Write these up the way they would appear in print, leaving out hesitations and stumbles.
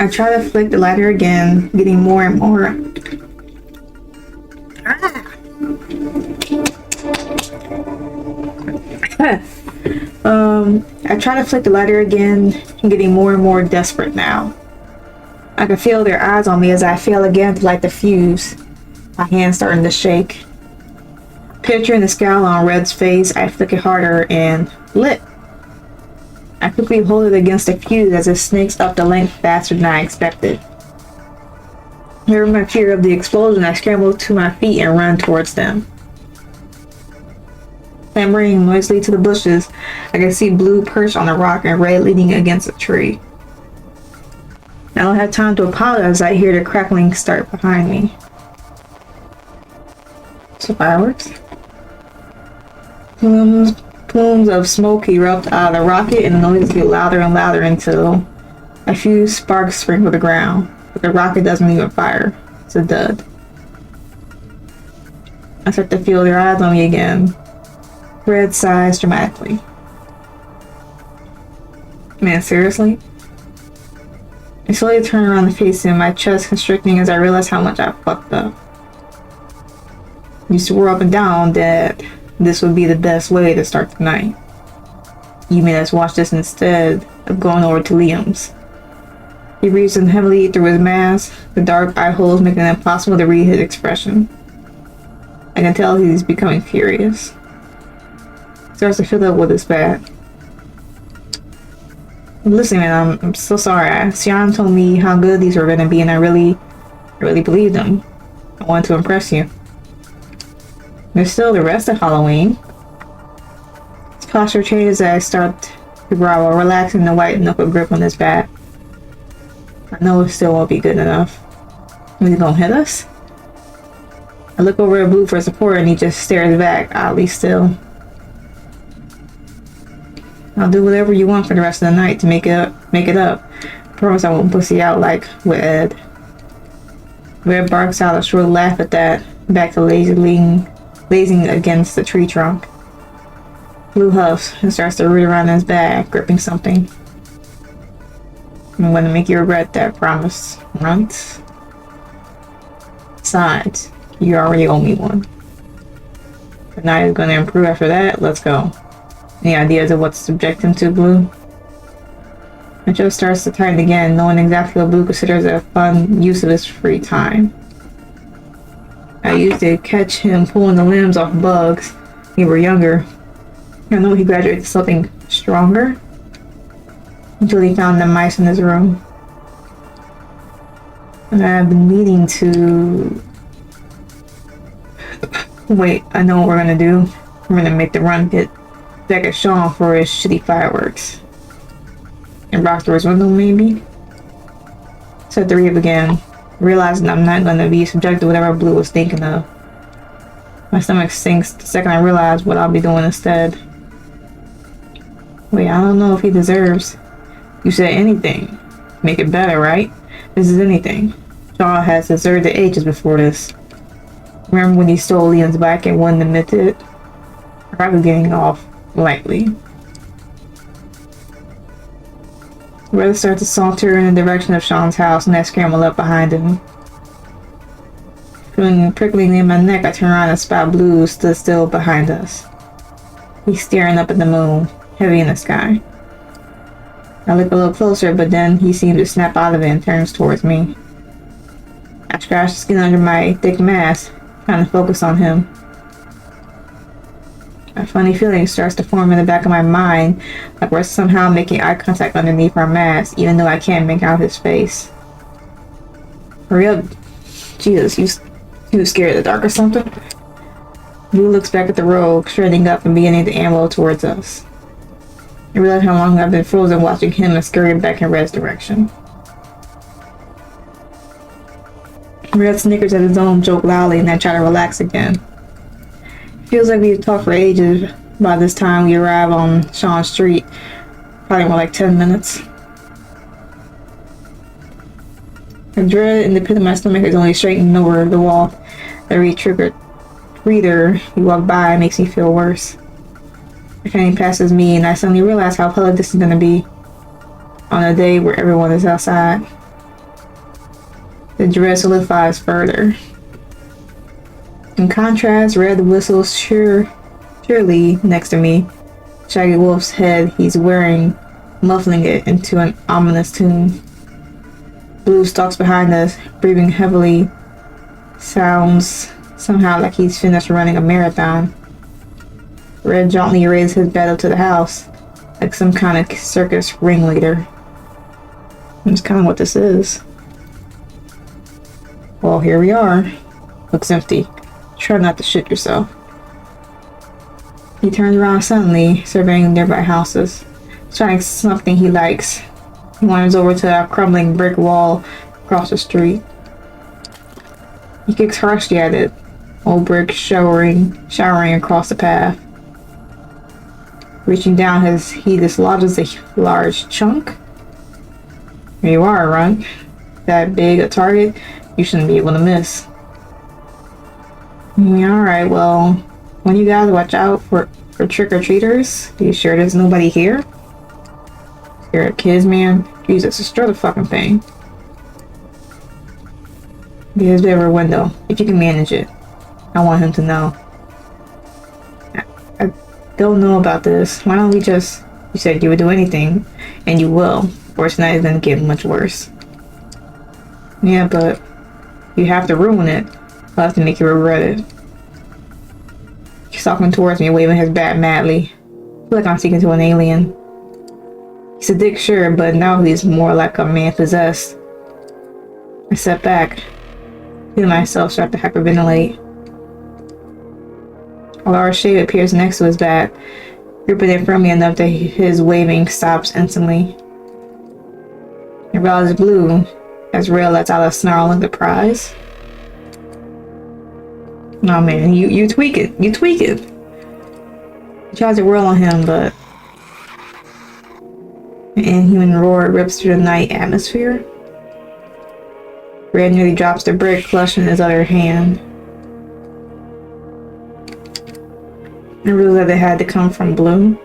I try to flick the lighter again, getting more and more. I try to flick the lighter again, getting more and more desperate now. I can feel their eyes on me as I fail again to light the fuse. My hands starting to shake. Picturing the scowl on Red's face, I flick it harder and lit. I quickly hold it against the fuse as it snakes up the length faster than I expected. Hearing my fear of the explosion, I scramble to my feet and run towards them. Clambering noisily to the bushes, I can see Blue perched on a rock and Red leaning against a tree. I don't have time to apologize. I hear the crackling start behind me. So fireworks. Plumes of smoke erupt out of the rocket and the noise gets louder and louder until a few sparks sprinkle the ground. But the rocket doesn't even fire. It's a dud. I start to feel their eyes on me again. Red sighs dramatically. Man, seriously? I slowly turn around and face him, my chest constricting as I realize how much I fucked up. You swore up and down that this would be the best way to start the night. You made us watch this instead of going over to Liam's. He breathes in heavily through his mask, the dark eye holes making it impossible to read his expression. I can tell he's becoming furious. Starts to fill up with his bag. Listen, man, I'm so sorry. Sion told me how good these were gonna be, and I really believed him. I wanted to impress you. There's still the rest of Halloween. His posture changes as I start to growl, relaxing the white knuckle grip on his back. I know it still won't be good enough. He's gonna hit us? I look over at Blue for support, and he just stares back, oddly still. I'll do whatever you want for the rest of the night to make it up. I promise I won't pussy out like with Ed. Red barks out a short laugh at that, back to lazing against the tree trunk. Blue huffs and starts to root around his back, gripping something. I'm gonna make you regret that promise, right? Besides, you already owe me one. The night is gonna improve after that. Let's go. Any ideas of what to subject him to, Blue? My jaw starts to tighten again, knowing exactly what Blue considers a fun use of his free time. I used to catch him pulling the limbs off bugs when we were younger. I know he graduated to something stronger until he found the mice in his room. And I've been meaning to... Wait, I know what we're gonna do. We're gonna make the run get back at Sean for his shitty fireworks. And rock through his window, maybe? Said the Reeve again, realizing I'm not gonna be subject to whatever Blue was thinking of. My stomach sinks the second I realize what I'll be doing instead. Wait, I don't know if he deserves. You said anything. Make it better, right? This is anything. Shaw has deserved the ages before this. Remember when he stole Liam's bike and wouldn't admit it? Probably getting off lightly. Red starts to saunter in the direction of Sean's house, and I scramble up behind him. Feeling prickling in my neck, I turn around and spot Blue stood still behind us. He's staring up at the moon, heavy in the sky. I look a little closer, but then he seems to snap out of it and turns towards me. I scratch the skin under my thick mask, trying to focus on him. A funny feeling starts to form in the back of my mind, like we're somehow making eye contact underneath our masks, even though I can't make out his face. Hurry up. Jesus, you scared of the dark or something? Blue looks back at the road, straighting up and beginning to amble towards us. I realize how long I've been frozen watching him and scurrying back in Red's direction. Red snickers at his own joke loudly, and I try to relax again. Feels like we've talked for ages by this time we arrive on Sean Street. Probably more like 10 minutes. The dread in the pit of my stomach is only straightening over the wall. Every triggered breather he walked by makes me feel worse. The train passes me and I suddenly realize how public this is going to be on a day where everyone is outside. The dread solidifies further. In contrast, Red whistles cheerily next to me. Shaggy Wolf's head he's wearing, muffling it into an ominous tune. Blue stalks behind us, breathing heavily. Sounds somehow like he's finished running a marathon. Red jauntily raises his bed up to the house, like some kind of circus ringleader. That's kind of what this is. Well, here we are. Looks empty. Try not to shit yourself. He turns around suddenly, surveying nearby houses, trying something he likes. He wanders over to a crumbling brick wall across the street. He kicks harshly at it, old brick showering across the path. Reaching down, he dislodges a large chunk. Here you are, Runt. That big a target, you shouldn't be able to miss. Alright, well, when you guys watch out for trick-or-treaters, you sure there's nobody here? Scared kids, man? Jesus, destroy the fucking thing. There's a bit of a window, if you can manage it. I want him to know. I don't know about this. Why don't we just... You said you would do anything, and you will. Or it's not even gonna get much worse. Yeah, but you have to ruin it. I'll have to make you regret it. He's talking towards me, waving his bat madly. I feel like I'm speaking to an alien. He's a dick, sure, but now he's more like a man possessed. I step back, feel myself start to hyperventilate. A large shape appears next to his bat, gripping it firmly enough that his waving stops instantly. Your ball is blue, as Red lets out a snarl in surprise. No, man, you tweak it. You tweak it. He tries to whirl on him, but an inhuman roar rips through the night atmosphere. Red nearly drops the brick, clutched in his other hand. I realized that they had to come from Blue.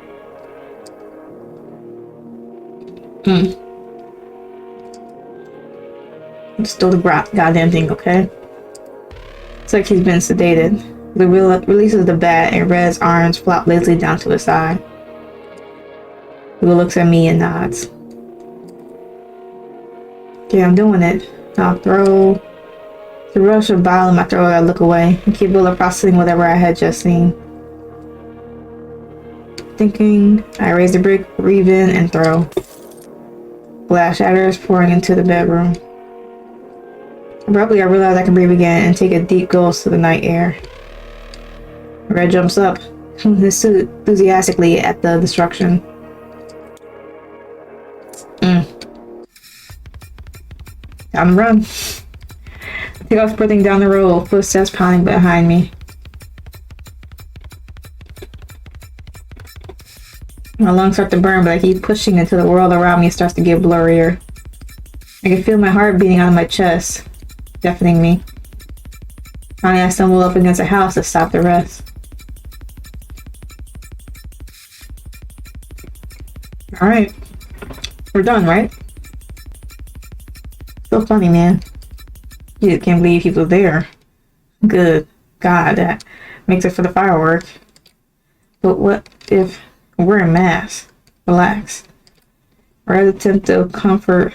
Still the goddamn thing, okay? It's like he's been sedated. Blue releases the bat and Red's arms flop lazily down to his side. Blue looks at me and nods. Okay, I'm doing it. I'll throw the rush of bile in my throat. I look away and keep processing whatever I had just seen. Thinking, I raise the brick, reeve in, and throw. Glass shatters, pouring into the bedroom. Abruptly, I realize I can breathe again and take a deep gulp to the night air. Red jumps up, enthusiastically at the destruction. Time to run. I take off sprinting down the road, footsteps pounding behind me. My lungs start to burn, but I keep pushing until the world around me starts to get blurrier. I can feel my heart beating on my chest, deafening me. Finally, I stumble up against a house to stop the rest. Alright. We're done, right? So funny, man. You can't believe he was there. Good God, that makes it for the fireworks. But what if we're in mass? Relax. Our attempt to comfort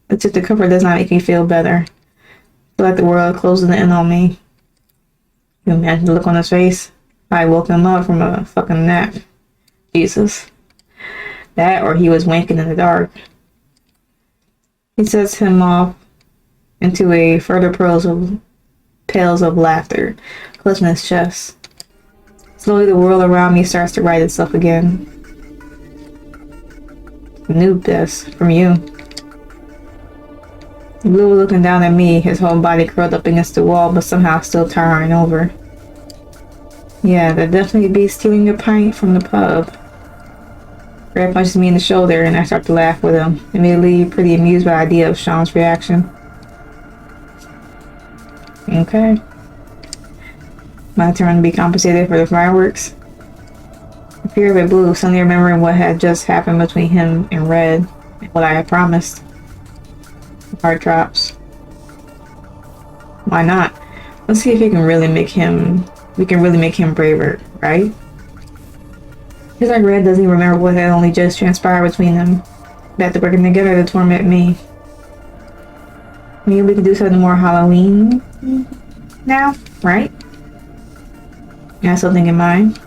does not make me feel better. I feel like the world closing in on me. You imagine the look on his face? I woke him up from a fucking nap. Jesus. That or he was wanking in the dark. He sets him off into a further peals of laughter, clutching his chest. Slowly the world around me starts to right itself again. Noob this from you. Blue was looking down at me, his whole body curled up against the wall, but somehow still towering over. Yeah, that definitely beats stealing your pint from the pub. Red punches me in the shoulder and I start to laugh with him, immediately pretty amused by the idea of Sean's reaction. Okay. My turn to be compensated for the fireworks. I fear of it Blue, suddenly remembering what had just happened between him and Red, and what I had promised. The heart drops. Why not? Let's see if we can really make him braver, right? Because like Red doesn't even remember what had only just transpired between them. That they're working together to torment me. Maybe we can do something more Halloween now, right? You have something in mind?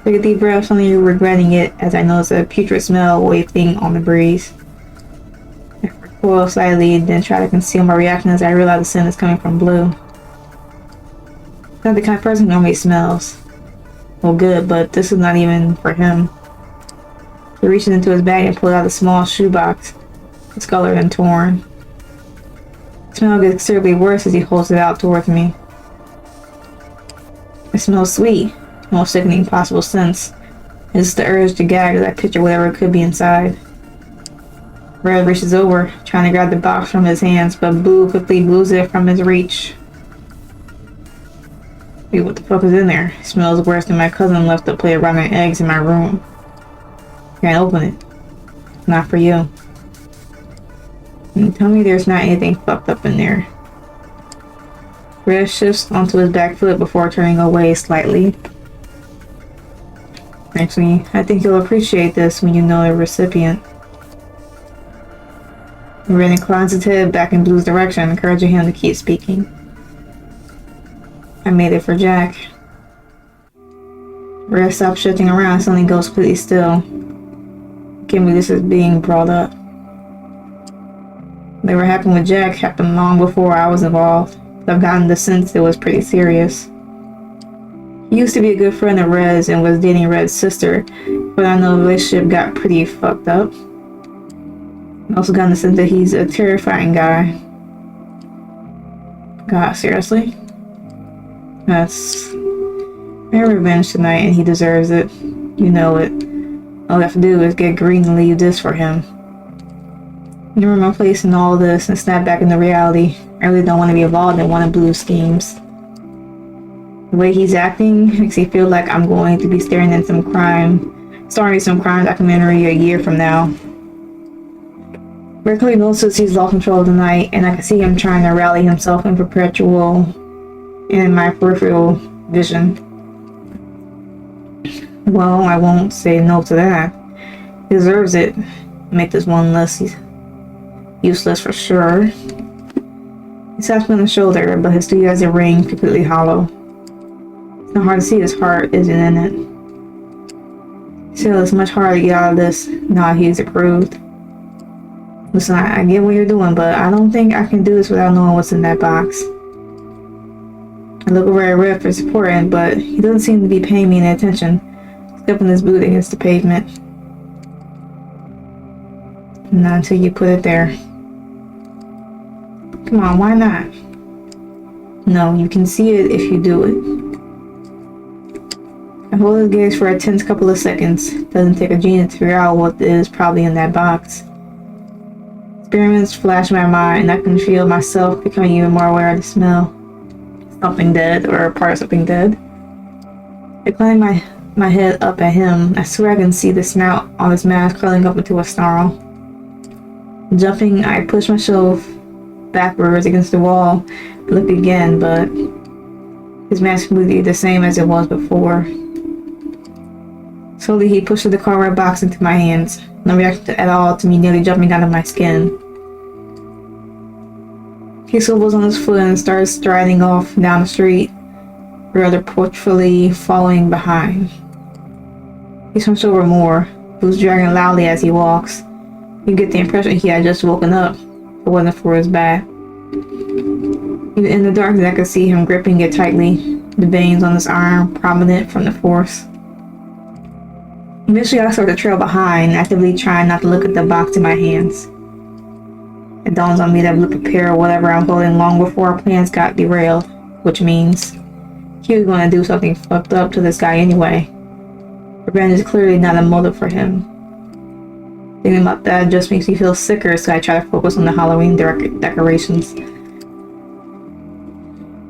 Take a deep breath, suddenly regretting it as I notice a putrid smell wafting on the breeze. I recoil slightly, then try to conceal my reaction as I realize the scent is coming from Blue. Not the kind of person who normally smells. Well, good, but this is not even for him. He reaches into his bag and pulls out a small shoebox. It's colored and torn. The smell gets considerably worse as he holds it out towards me. It smells sweet. Most sickening possible sense. It's the urge to gag as I picture whatever could be inside. Red reaches over, trying to grab the box from his hands, but Blue quickly moves it from his reach. Wait, what the fuck is in there? It smells worse than my cousin left a plate of rotten eggs in my room. Can't open it. Not for you. And tell me there's not anything fucked up in there. Red shifts onto his back foot before turning away slightly. Actually, I think you'll appreciate this when you know the recipient. Red inclines his head back in Blue's direction, encouraging him to keep speaking. I made it for Jack. Red stops shifting around and suddenly goes completely still. Can't believe this is being brought up. Whatever happened with Jack happened long before I was involved. I've gotten the sense it was pretty serious. He used to be a good friend of Red's and was dating Red's sister, but I know the relationship got pretty fucked up. I also gotten the sense that he's a terrifying guy. God, seriously? That's my revenge tonight, and he deserves it. You know it. All I have to do is get Green and leave this for him. Remember my place in all this and snap back into reality. I really don't want to be involved in one of Blue's schemes. The way he's acting makes me feel like I'm going to be starring in some crime documentary a year from now. Berkeley notices he's lost control of the night, and I can see him trying to rally himself in my peripheral vision. Well, I won't say no to that. He deserves it. Make this one less useless for sure. He slaps me on the shoulder, but his studio has a ring completely hollow. It's not hard to see his heart isn't in it. Still, it's much harder to get out of this now he's approved. Listen, I get what you're doing, but I don't think I can do this without knowing what's in that box. I look over at Red for support, but he doesn't seem to be paying me any attention, stepping his boot against the pavement. Not until you put it there. Come on, why not? No, you can see it if you do it. I hold his gaze for a tense couple of seconds. Doesn't take a genius to figure out what is probably in that box. Experiments flash in my mind, and I can feel myself becoming even more aware of the smell. Something dead, or part of something dead. Inclining my head up at him, I swear I can see the snout on his mask curling up into a snarl. Jumping, I push myself backwards against the wall, look again, but his mask would be the same as it was before. Slowly, he pushes the cardboard box into my hands, no reaction at all to me nearly jumping out of my skin. He swivels on his foot and starts striding off down the street, rather reproachfully following behind. He swings over more, who's dragging loudly as he walks. You get the impression he had just woken up, if it wasn't for his back. Even in the darkness, I could see him gripping it tightly, the veins on his arm prominent from the force. Eventually, I start to trail behind, actively trying not to look at the box in my hands. It dawns on me that Blue prepared whatever I'm holding long before our plans got derailed, which means he was going to do something fucked up to this guy anyway. Revenge is clearly not a motive for him. Thinking about that just makes me feel sicker, so I try to focus on the Halloween decorations.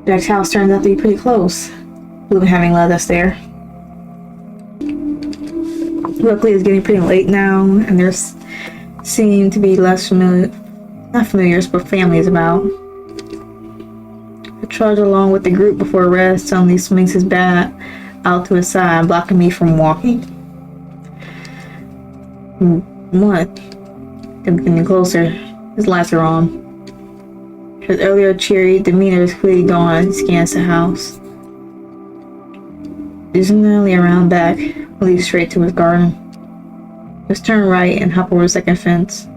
Jack's house turns out to be pretty close, Blue having led us there. Luckily, it's getting pretty late now, and there seem to be less not familiars, but families about. I trudge along with the group before Red suddenly swings his bat out to his side, blocking me from walking. What? Getting closer. His lights are on. His earlier cheery demeanor is clearly gone as he scans the house. Using the alley around back, he leads straight to his garden. Just turn right and hop over the second fence.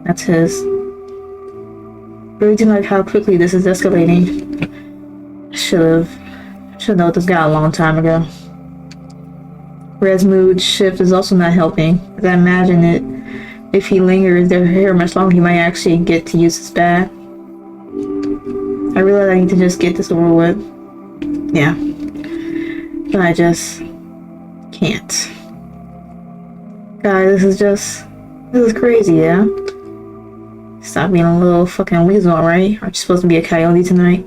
That's his. Really do like how quickly this is escalating. Should know this guy a long time ago. Red's mood shift is also not helping, as I imagine it. If he lingers there here much longer, he might actually get to use his bat. I realize I need to just get this over with. Yeah. But I just can't. Guys, this is crazy, yeah? Stop being a little fucking weasel, alright? Aren't you supposed to be a coyote tonight?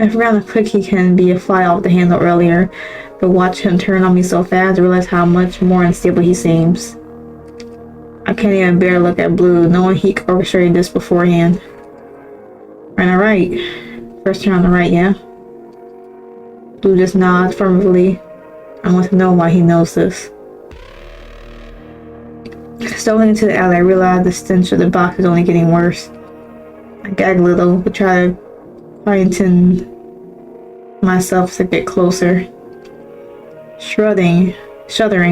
I forgot how quick he can be a fly off the handle earlier, but watch him turn on me so fast, I realize how much more unstable he seems. I can't even bear to look at Blue, knowing he orchestrated this beforehand. Right on the right. First turn on the right, yeah? Blue just nods affirmatively. I want to know why he knows this. Stumbling into the alley, I realize the stench of the box is only getting worse. I gag a little, but try to quieten myself to get closer. Shuddering,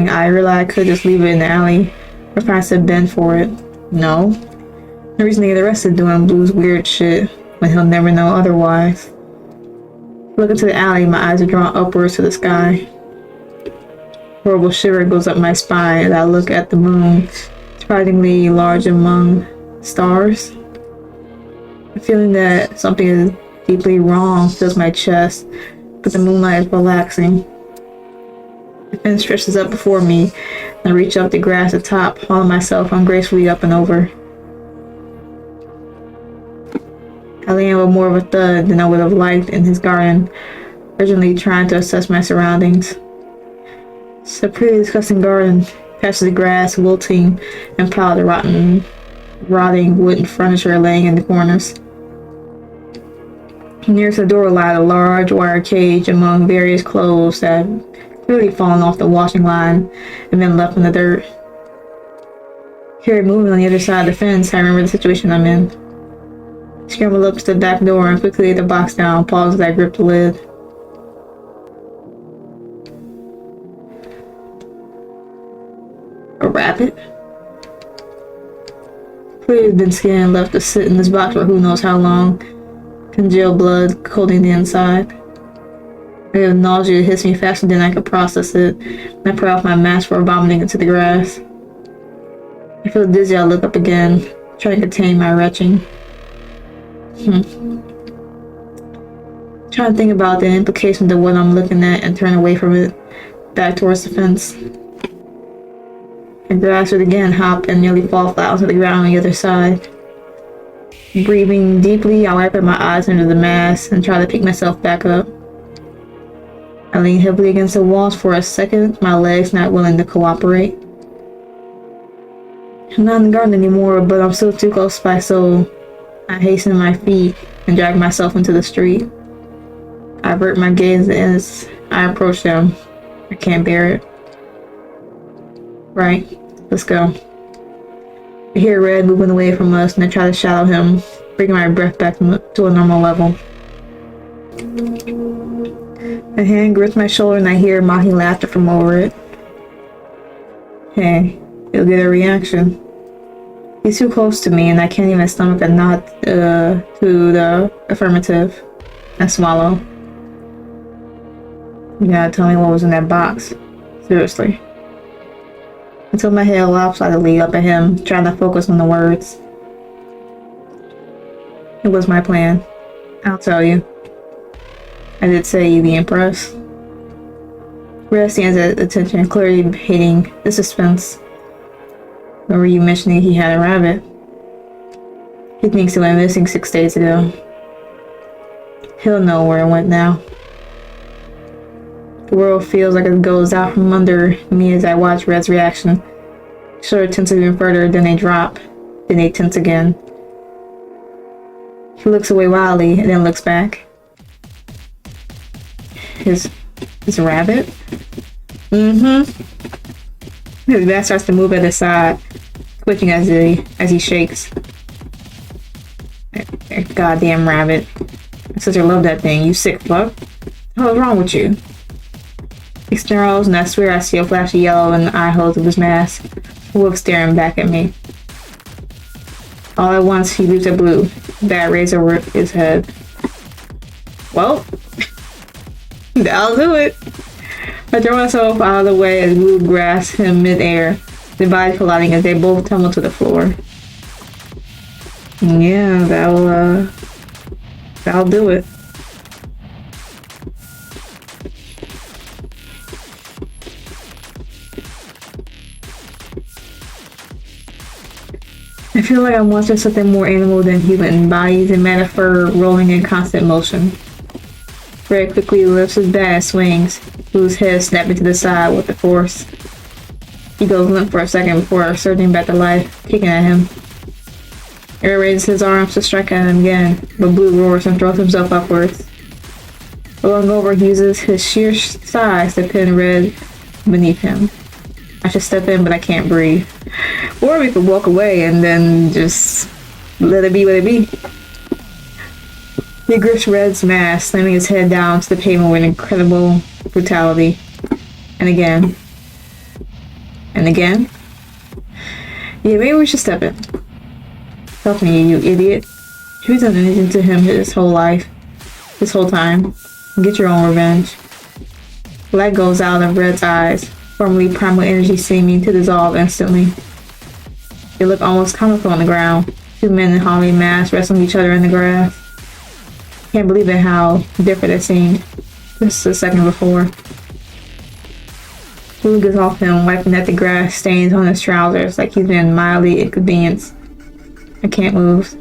I realize I could just leave it in the alley, or find a bend for it. No. No reason to get arrested doing Blue's weird shit, when he'll never know otherwise. Look into the alley, my eyes are drawn upwards to the sky. Horrible shiver goes up my spine as I look at the moon, surprisingly large among stars. The feeling that something is deeply wrong fills my chest, but the moonlight is relaxing. The fence stretches up before me, and I reach up to grasp the top, hauling myself ungracefully up and over. I land with more of a thud than I would have liked in his garden, urgently trying to assess my surroundings. It's a pretty disgusting garden, patches of grass wilting and piles of rotting wooden furniture laying in the corners. Nearest the door lies a large wire cage among various clothes that have clearly fallen off the washing line and been left in the dirt. Hear movement on the other side of the fence, I remember the situation I'm in. Scramble up to the back door and quickly lay the box down, pause as I grip the lid. A rabbit? Clearly has been skinned and left to sit in this box for who knows how long. Congealed blood coating the inside. I have nausea hits me faster than I could process it, and I put off my mask before vomiting into the grass. I feel dizzy. I look up again, trying to contain my retching. Trying to think about the implications of what I'm looking at and turn away from it, back towards the fence. I grasp it again, hop, and nearly fall flat onto the ground on the other side. Breathing deeply, I wipe my eyes under the mask and try to pick myself back up. I lean heavily against the walls for a second, my legs not willing to cooperate. I'm not in the garden anymore, but I'm still too close by, so I hasten my feet and drag myself into the street. I avert my gaze as I approach them. I can't bear it. Right, let's go. I hear Red moving away from us and I try to shadow him, bringing my breath back to a normal level. A hand grips my shoulder and I hear mocking laughter from over it. Hey, you'll get a reaction. He's too close to me and I can't even stomach a nod to the affirmative. I swallow. You gotta tell me what was in that box. Seriously. I tilt my head lopsidedly up at him, trying to focus on the words. It was my plan. I'll tell you. I did say you'd be impressed. Red stands at attention, clearly hating the suspense. Remember you mentioning he had a rabbit? He thinks it went missing 6 days ago. He'll know where it went now. The world feels like it goes out from under me as I watch Red's reaction. Shoulders tense even further, then they drop. Then they tense again. He looks away wildly and then looks back. his rabbit. His back starts to move at his side, twitching as he shakes. Goddamn rabbit. My sister loved that thing, you sick fuck. What's wrong with you? He snarls, and I swear I see a flash of yellow in the eye holes of his mask. Wolf staring back at me. All at once, he leaps at Blue. That raised over his head. Well, that'll do it. I throw myself out of the way as Blue grasps him mid-air, their bodies colliding as they both tumble to the floor. Yeah, that'll do it. I feel like I'm watching something more animal than human, bodies and metaphor rolling in constant motion. Red quickly lifts his bat and swings, Blue's head snapping to the side with the force. He goes limp for a second before surging back to life, kicking at him. Red raises his arms to strike at him again, but Blue roars and throws himself upwards. Rolling over, he uses his sheer size to pin Red beneath him. I should step in, but I can't breathe. Or we could walk away and then just let it be what it be. He grips Red's mask, slamming his head down to the pavement with incredible brutality. And again. And again. Yeah, maybe we should step in. Help me, you idiot. You've done anything to him his whole life. This whole time. Get your own revenge. Light goes out of Red's eyes, formerly primal energy seeming to dissolve instantly. They look almost comical on the ground. Two men in holly masks wrestling each other in the grass. Can't believe it how different it seemed just a second before. Blue gets off him, wiping at the grass stains on his trousers like he's been mildly inconvenienced. I can't move.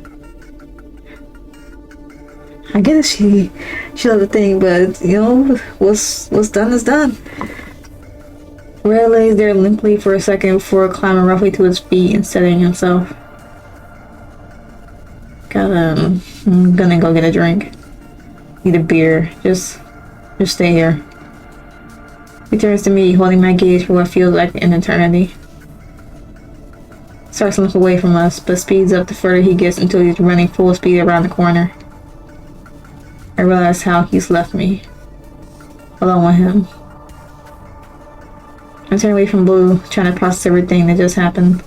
I guess she loved the thing, but you know, what's done is done. Red lays there limply for a second before climbing roughly to his feet and steadying himself. I'm gonna go get a drink. Need a beer. Just stay here. He turns to me, holding my gaze for what feels like an eternity. Starts to look away from us, but speeds up the further he gets until he's running full speed around the corner. I realize how he's left me. Alone with him. I turn away from Blue, trying to process everything that just happened.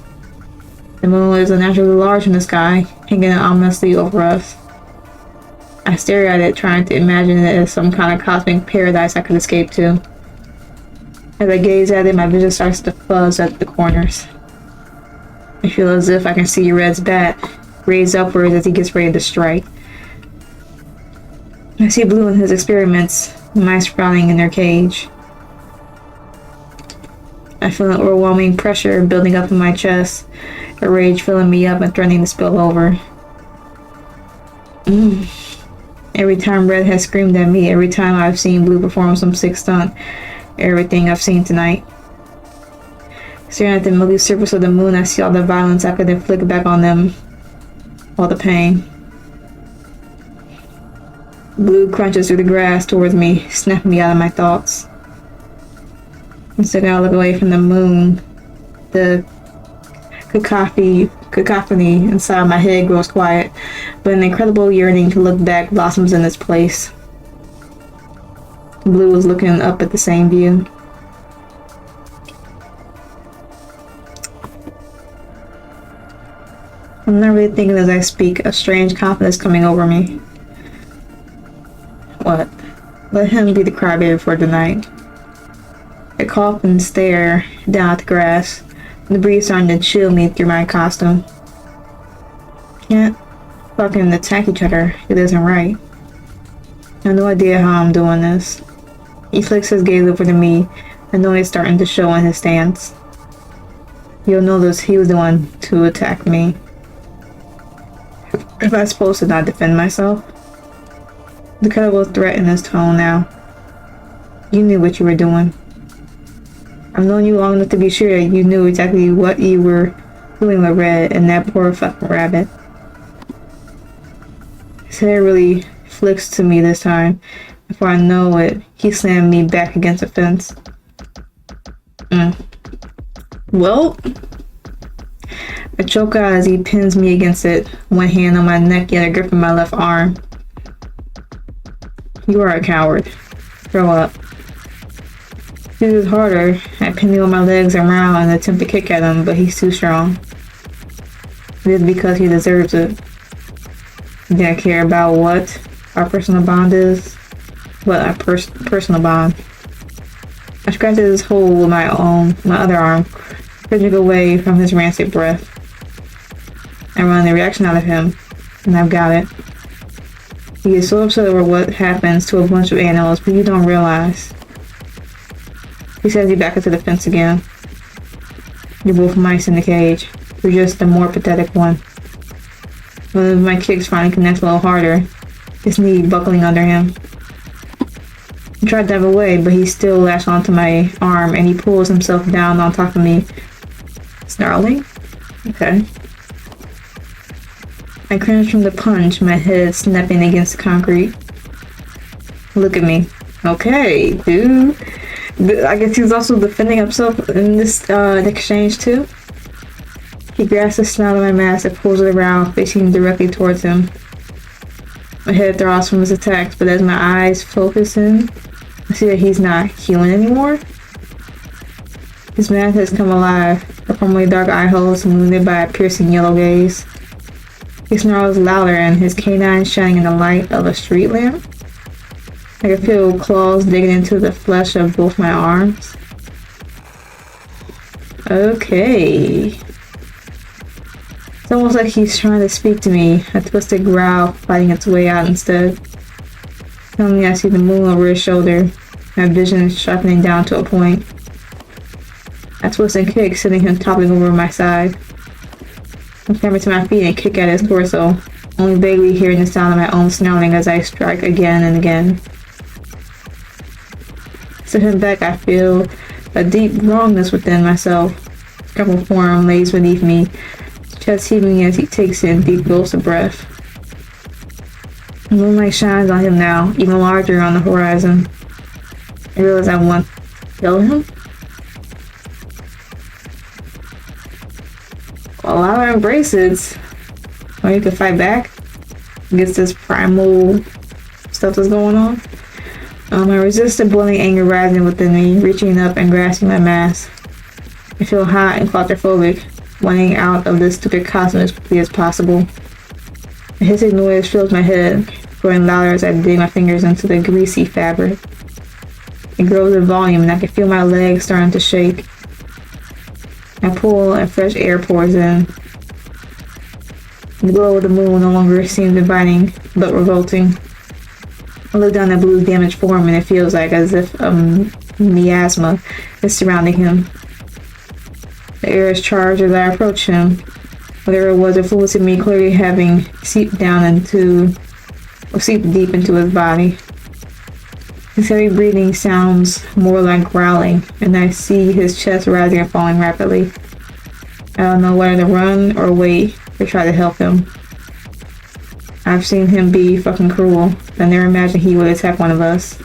The moon is unnaturally large in the sky, hanging ominously over us. I stare at it, trying to imagine it as some kind of cosmic paradise I could escape to. As I gaze at it, my vision starts to fuzz at the corners. I feel as if I can see Red's bat raised upwards as he gets ready to strike. I see Blue in his experiments, mice sprouting in their cage. I feel an overwhelming pressure building up in my chest, a rage filling me up and threatening to spill over. Every time Red has screamed at me, every time I've seen Blue perform some sick stunt, everything I've seen tonight. Staring at the milky surface of the moon, I see all the violence I could inflict back on them. All the pain. Blue crunches through the grass towards me, snapping me out of my thoughts. Instead, I look away from the moon. The cacophony inside my head grows quiet, but an incredible yearning to look back blossoms in its place. Blue was looking up at the same view. I'm not really thinking as I speak, a strange confidence coming over me. What? Let him be the crybaby for tonight. I cough and stare down at the grass, the breeze starting to chill me through my costume. Can't fucking attack each other, it isn't right. I have no idea how I'm doing this. He flicks his gaze over to me, and noise starting to show in his stance. You'll notice he was the one to attack me. If I'm supposed to not defend myself? The credible threat in his tone now. You knew what you were doing. I've known you long enough to be sure that you knew exactly what you were doing with Red and that poor fucking rabbit. His hair really flicks to me this time. Before I know it, he slammed me back against the fence. Well, I choke out as he pins me against it, one hand on my neck, the other gripping my left arm. You are a coward. Grow up. He was harder. I pinned him on my legs around in an attempt to kick at him, but he's too strong. It is because he deserves it. He didn't care about what our personal bond is. What our personal bond. I scratched at his hole with my other arm, pushing away from his rancid breath. I run the reaction out of him, and I've got it. He is so upset over what happens to a bunch of animals, but you don't realize. He sends you back into the fence again. You're both mice in the cage. You're just the more pathetic one. One of my kicks finally connects a little harder, his knee buckling under him. I tried to dive away, but he still latched onto my arm and he pulls himself down on top of me. Snarling? Okay. I cringed from the punch, my head snapping against the concrete. Look at me. Okay, dude. I guess he was also defending himself in this exchange too. He grabs the snout of my mask and pulls it around, facing directly towards him. My head throbs from his attacks, but as my eyes focus in, I see that he's not healing anymore. His mask has come alive, the formerly dark eye holes illuminated by a piercing yellow gaze. He snarls louder and his canines shining in the light of a street lamp. I can feel claws digging into the flesh of both my arms. Okay. It's almost like he's trying to speak to me, a twisted growl fighting its way out instead. Suddenly I see the moon over his shoulder, my vision sharpening down to a point. I twist and kick, sending him toppling over my side. I clamber to my feet and kick at his torso, only vaguely hearing the sound of my own snarling as I strike again and again. Stepping back, I feel a deep wrongness within myself. His crumpled form lays beneath me, chest heaving as he takes in deep gulps of breath. The moonlight shines on him now, even larger on the horizon. I realize I want to kill him. Allow our embraces. Or you can fight back against this primal stuff that's going on. I resist the boiling anger rising within me, reaching up and grasping my mask. I feel hot and claustrophobic, wanting out of this stupid costume as quickly as possible. A hissing noise fills my head, growing louder as I dig my fingers into the greasy fabric. It grows in volume and I can feel my legs starting to shake. I pull and fresh air pours in. The glow of the moon no longer seems inviting, but revolting. I look down at Blue's damaged form and it feels like as if miasma is surrounding him. The air is charged as I approach him. Whatever it was influencing me clearly having seeped deep into his body. His heavy breathing sounds more like growling, and I see his chest rising and falling rapidly. I don't know whether to run or wait or try to help him. I've seen him be fucking cruel. I never imagined he would attack one of us.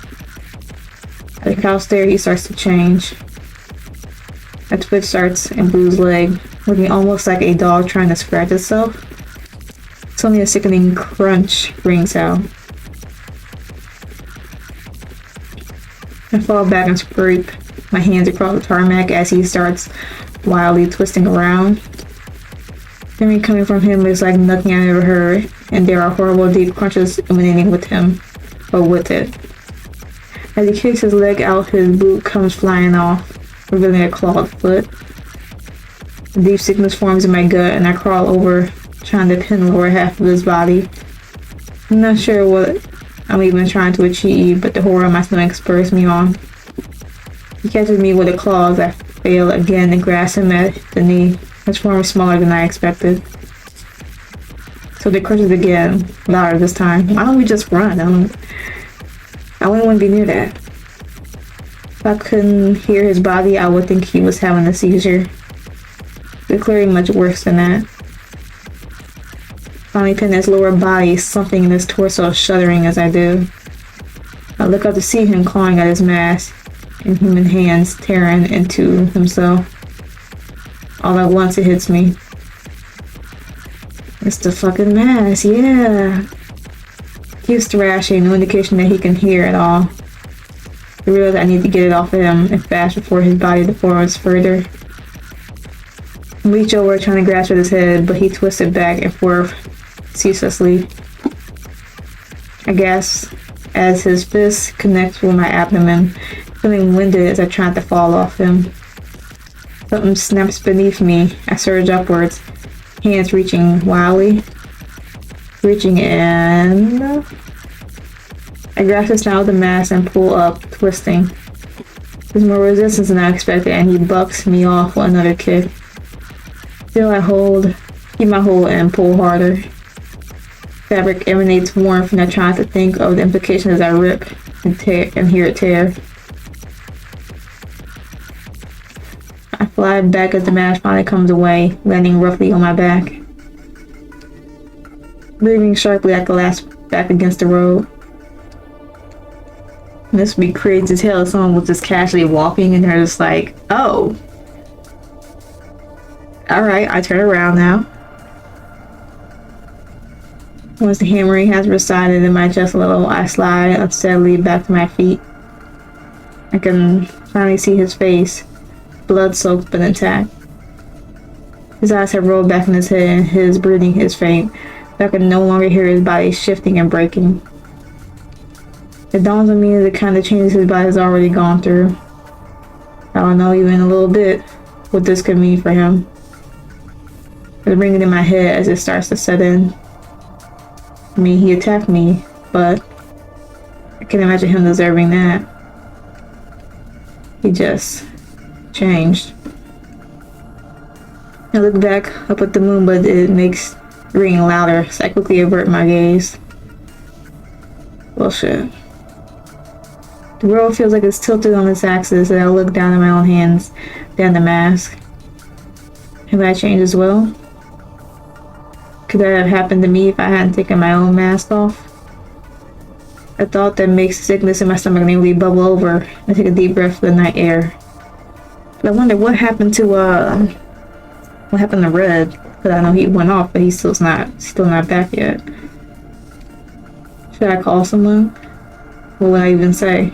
At the couch there, he starts to change. A twitch starts in Blue's leg, looking almost like a dog trying to scratch itself. Suddenly a sickening crunch rings out. I fall back and scrape my hands across the tarmac as he starts wildly twisting around. Everything coming from him is like nothing I ever heard, and there are horrible deep crunches emanating with him, or with it. As he kicks his leg out, his boot comes flying off, revealing a clawed foot. A deep sickness forms in my gut, and I crawl over, trying to pin the lower half of his body. I'm not sure what I'm even trying to achieve, but the horror of my stomach spurs me on. He catches me with the claws. I fail again to grasp him at the knee. His form is smaller than I expected. So they crunches again, louder this time. Why don't we just run? I wouldn't want to be near that. If I couldn't hear his body, I would think he was having a seizure. But clearly much worse than that. Finally pin his lower body, something in his torso shuddering as I do. I I look up to see him clawing at his mask and human hands tearing into himself. All at once it hits me. It's the fucking mask, yeah. Keeps thrashing, no indication that he can hear at all. I realize I need to get it off of him and fast before his body deforms further. I reach over trying to grasp at his head, but he twisted back and forth ceaselessly. I gasp as his fist connects with my abdomen, feeling winded as I try to fall off him. Something snaps beneath me. I surge upwards, hands reaching wildly. Reaching and I grasp the snout of the mask and pull up, twisting. There's more resistance than I expected, and he bucks me off with another kick. Still I keep my hold and pull harder. Fabric emanates warmth, and I try to think of the implications as I rip and tear and hear it tear. I fly back as the mask finally comes away, landing roughly on my back. Breathing sharply, I collapse back against the road. This would be crazy to tell if someone was just casually walking and they're just like, oh. Alright, I turn around now. Once the hammering has resided in my chest a little, I slide unsteadily back to my feet. I can finally see his face, blood-soaked but intact. His eyes have rolled back in his head and his breathing is faint. I can no longer hear his body shifting and breaking. It dawns on me the kind of changes his body has already gone through. I don't know even a little bit what this could mean for him. It's ringing in my head as it starts to set in. I mean, he attacked me, but I can't imagine him deserving that. He just changed. I look back up at the moon, but it makes ringing louder, so I quickly avert my gaze. Bullshit. The world feels like it's tilted on its axis, and I look down at my own hands, down the mask. Have I changed as well? Could that have happened to me if I hadn't taken my own mask off? A thought that makes sickness in my stomach nearly bubble over, and I take a deep breath of the night air. But I wonder what happened to Red? Because I know he went off, but he's still not back yet. Should I call someone? What would I even say?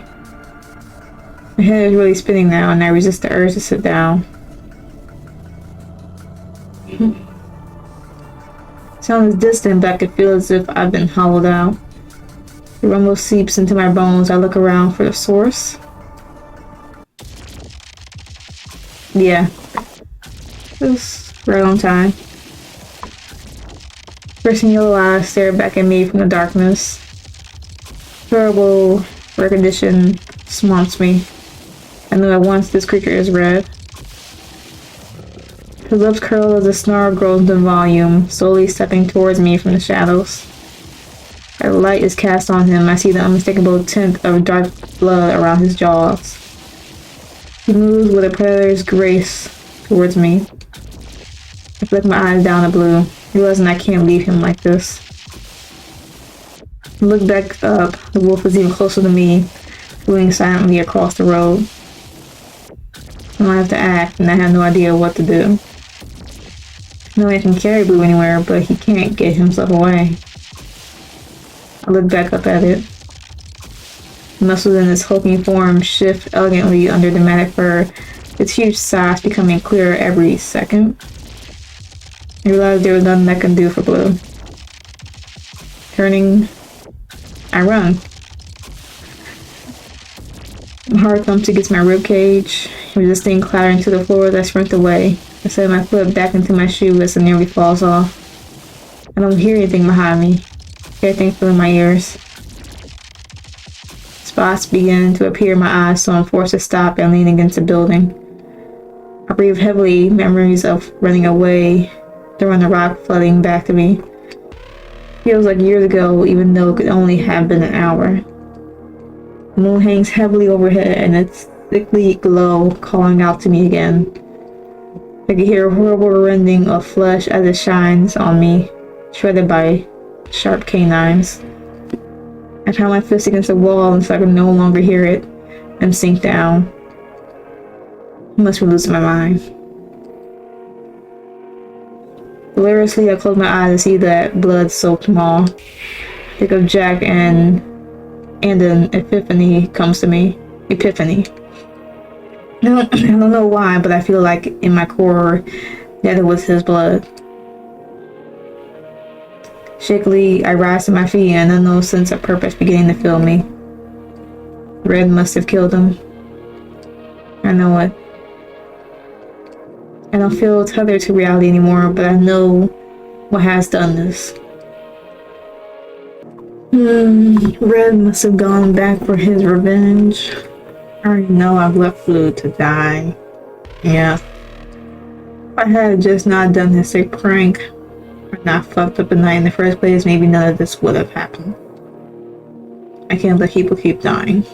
My head is really spinning now, and I resist the urge to sit down. Sound is distant, but I can feel as if I've been hollowed out. The rumble seeps into my bones. I look around for the source. Yeah. Just right on time. Bursting yellow eyes stare back at me from the darkness. Terrible recognition swamps me. I know at once this creature is Red. His lips curl as a snarl grows in volume, slowly stepping towards me from the shadows. As the light is cast on him, I see the unmistakable tint of dark blood around his jaws. He moves with a predator's grace towards me. I flick my eyes down the blue, realizing I can't leave him like this. I look back up. The wolf is even closer to me, moving silently across the road. I don't have to act, and I have no idea what to do. No one can carry Blue anywhere, but he can't get himself away. I look back up at it. The muscles in its hulking form shift elegantly under the matted fur, its huge size becoming clearer every second. I realized there was nothing I could do for Blue. Turning, I run. My heart thumps against my ribcage, resisting clattering to the floor as I sprint away. I set my foot back into my shoe as it nearly falls off. I don't hear anything behind me. Everything filling my ears. Spots begin to appear in my eyes, so I'm forced to stop and lean against a building. I breathe heavily, memories of running away, throwing the rock flooding back to me. Feels like years ago, even though it could only have been an hour. The moon hangs heavily overhead, and its sickly glow calling out to me again. I can hear a horrible rending of flesh as it shines on me, shredded by sharp canines. I pound my fist against the wall until I can no longer hear it and sink down. I must be losing my mind. Hilariously, I close my eyes to see that blood-soaked maw. Think of Jack and an epiphany comes to me. Epiphany. I don't know why, but I feel like in my core that it was his blood. Shakily, I rise to my feet and an unknown sense of purpose beginning to fill me. Red must have killed him. I know it. I don't feel tethered to reality anymore, but I know what has done this. Red must have gone back for his revenge. I already know I've left Blue to die. Yeah. If I had just not done this sick prank, or not fucked up the night in the first place, maybe none of this would have happened. I can't let people keep dying.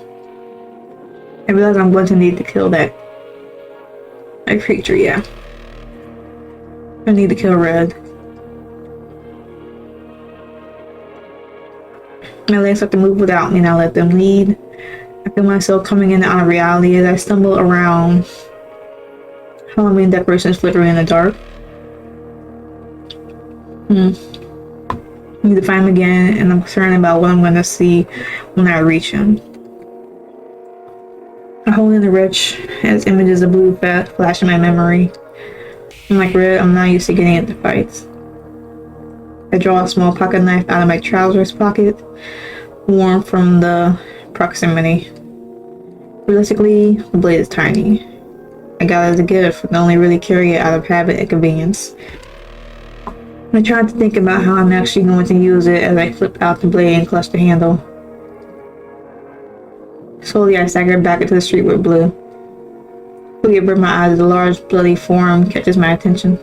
I realize I'm going to need to kill that creature, yeah. I need to kill Red. My legs have to move without me and I let them lead. I feel myself coming in out of reality as I stumble around Halloween decorations flickering in the dark. I need to find him again, and I'm concerned about what I'm going to see when I reach him. I hold in the rich as images of Blue flash in my memory. Unlike Red, I'm not used to getting into fights. I draw a small pocket knife out of my trousers pocket, warm from the proximity. Realistically, the blade is tiny. I got it as a gift, but only really carry it out of habit and convenience. I'm trying to think about how I'm actually going to use it as I flip out the blade and clutch the handle. Slowly, I stagger back into the street with Blue. Quickly, I burn my eyes as a large, bloody form catches my attention.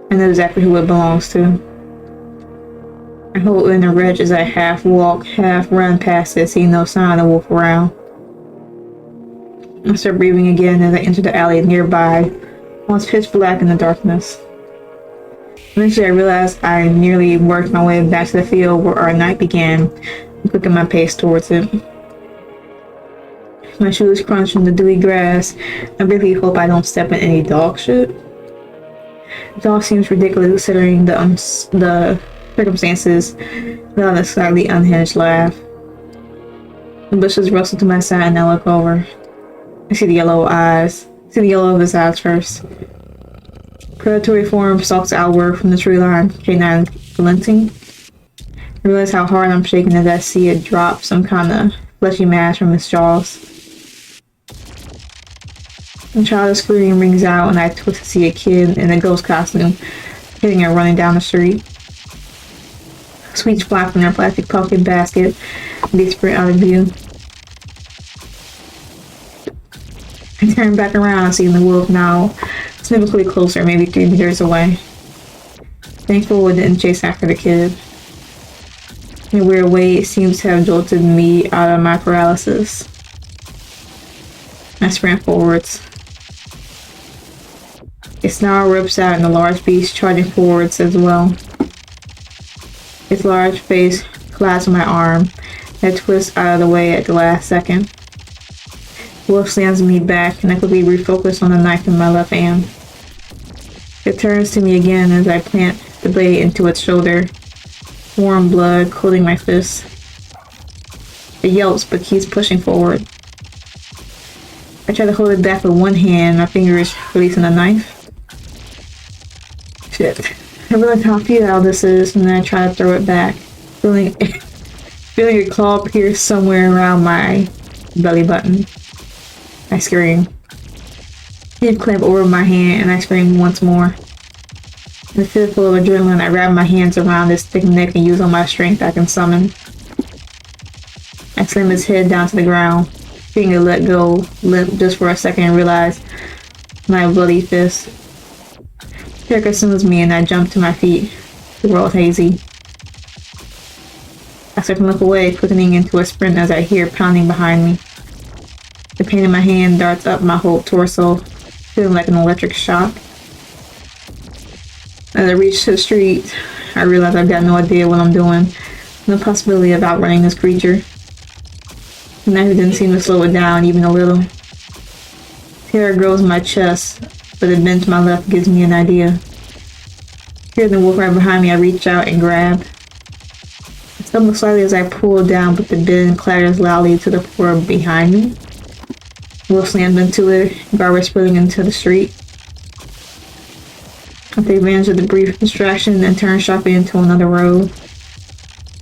I know exactly who it belongs to. I hold in the wretch as I half walk, half run past it, seeing no sign of the wolf around. I start breathing again as I enter the alley nearby, almost pitch black in the darkness. Eventually, I realized I nearly worked my way back to the field where our night began, and quickened my pace towards it. My shoes crunch in the dewy grass. I really hope I don't step in any dog shit. It all seems ridiculous considering the circumstances, without a slightly unhinged laugh. The bushes rustle to my side and I look over. I see the yellow of his eyes first. Predatory form stalks outward from the tree line, canine glinting. I realize how hard I'm shaking as I see it drop some kind of fleshy mass from his jaws. A child's scream rings out and I twist to see a kid in a ghost costume hitting and running down the street. Sweets fly from their plastic pumpkin basket and they sprint out of view. I turn back around and see the wolf now significantly closer, maybe 3 meters away. Thankful it didn't chase after the kid. In a weird way, it seems to have jolted me out of my paralysis. I sprint forwards. A snarl rips out and the large beast charging forwards as well. Its large face clasps my arm and I twist out of the way at the last second. The wolf slams me back and I quickly refocus on the knife in my left hand. It turns to me again as I plant the blade into its shoulder, warm blood coating my fist. It yelps but keeps pushing forward. I try to hold it back with one hand, my fingers releasing the knife. Shit. I realize how futile this is, and then I try to throw it back, feeling a claw pierce somewhere around my belly button. I scream. It clamp over my hand, and I scream once more. In a fit full of adrenaline, I wrap my hands around his thick neck and use all my strength I can summon. I slam his head down to the ground, feeling it let go, limp just for a second, and realize my bloody fist. Fear consumes me and I jump to my feet. The world hazy. I start to look away, quickening into a sprint as I hear pounding behind me. The pain in my hand darts up my whole torso, feeling like an electric shock. As I reach the street, I realize I've got no idea what I'm doing. No possibility of outrunning this creature. The knife didn't seem to slow it down even a little. Terror grows in my chest, but the bend to my left gives me an idea. Hearing the wolf right behind me, I reach out and grab. I stumble slightly as I pull down, but the bend clatters loudly to the floor behind me. The wolf slams into it, garbage spilling into the street. I take advantage of the brief distraction and turn sharply into another road.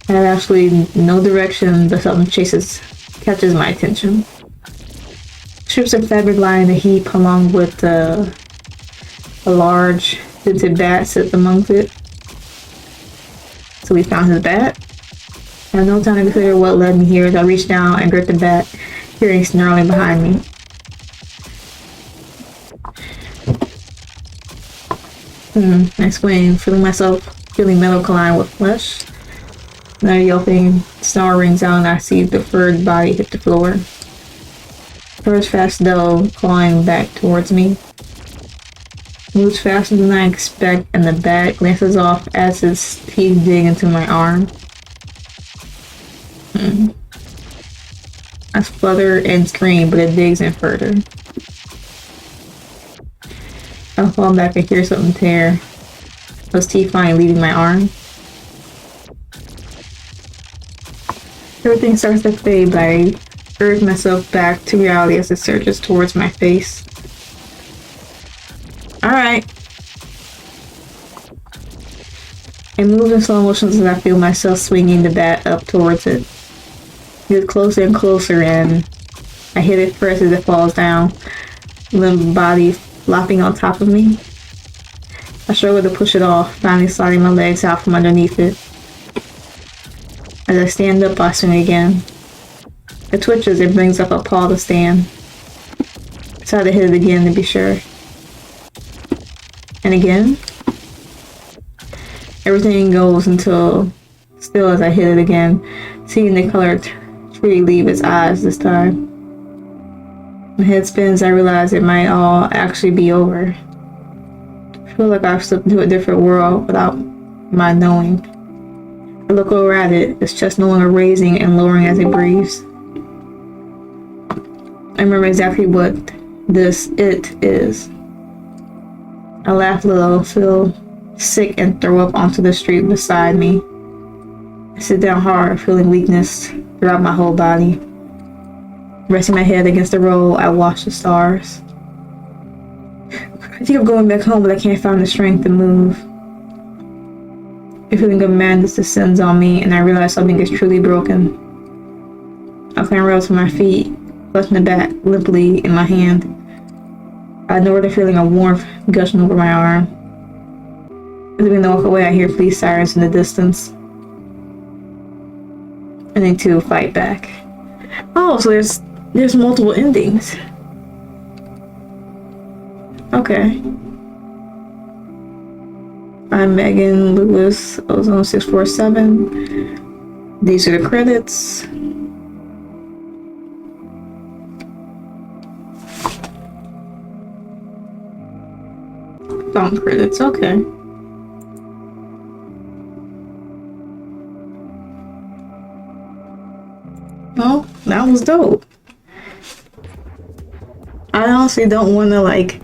I have absolutely no direction, but something catches my attention. Strips of fabric lie in a heap along with a large dented bat sits amongst it. So we found his bat. I have no time to consider what led me here as I reach down and grip the bat, hearing snarling behind me. I swing, feeling metal collide with flesh. Another yelping snarl rings out and I see the furred body hit the floor. First fast though, clawing back towards me. Moves faster than I expect and the bat glances off as its teeth dig into my arm. I splutter and scream, but it digs in further. I fall back and hear something tear. Those teeth finally leaving my arm. Everything starts to fade, but I urge myself back to reality as it surges towards my face. Alright. It moves in slow motion as I feel myself swinging the bat up towards it. It gets closer and closer and I hit it first as it falls down, limp body flopping on top of me. I struggle to push it off, finally sliding my legs out from underneath it. As I stand up, I swing again. It twitches, it brings up a paw to stand. I try to hit it again to be sure. And again. Everything goes until still as I hit it again, seeing the colored tree leave its eyes this time. My head spins, I realize it might all actually be over. I feel like I've slipped into a different world without my knowing. I look over at it, its chest no longer raising and lowering as it breathes. I remember exactly what this it is. I laugh a little, feel sick and throw up onto the street beside me. I sit down hard, feeling weakness throughout my whole body. Resting my head against the road, I watch the stars. I think of going back home, but I can't find the strength to move. A feeling of madness descends on me, and I realize something is truly broken. I clamber up to my feet, clutching the bat limply in my hand. I ignore the feeling of warmth gushing over my arm. As I begin to walk away, I hear police sirens in the distance. And they too fight back. Oh, so there's multiple endings. Okay. I'm Megan Lewis, Ozone 647. These are the credits. Film credits, okay. Well, that was dope. I honestly don't want to like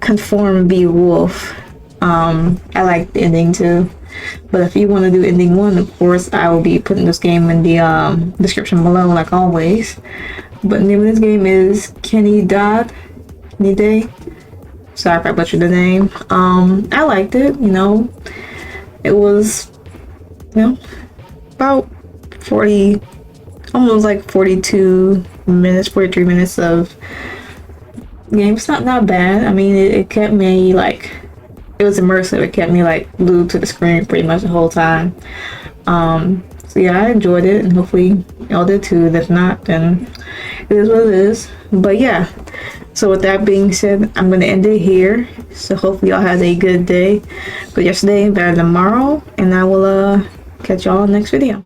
conform and be a wolf. I like the ending too, but if you want to do ending 1, of course I will be putting this game in the description below like always. But the name of this game is Canidae. Sorry if I butchered the name. I liked it, you know. It was, you know, about 40, almost like 42 minutes, 43 minutes of game. It's not bad. I mean, it kept me like, it was immersive. It kept me like glued to the screen pretty much the whole time. So yeah, I enjoyed it, and hopefully y'all did too. If not, then it is what it is. But yeah, so with that being said, I'm gonna end it here. So hopefully y'all had a good day. Good yesterday, better tomorrow, and I will catch y'all next video.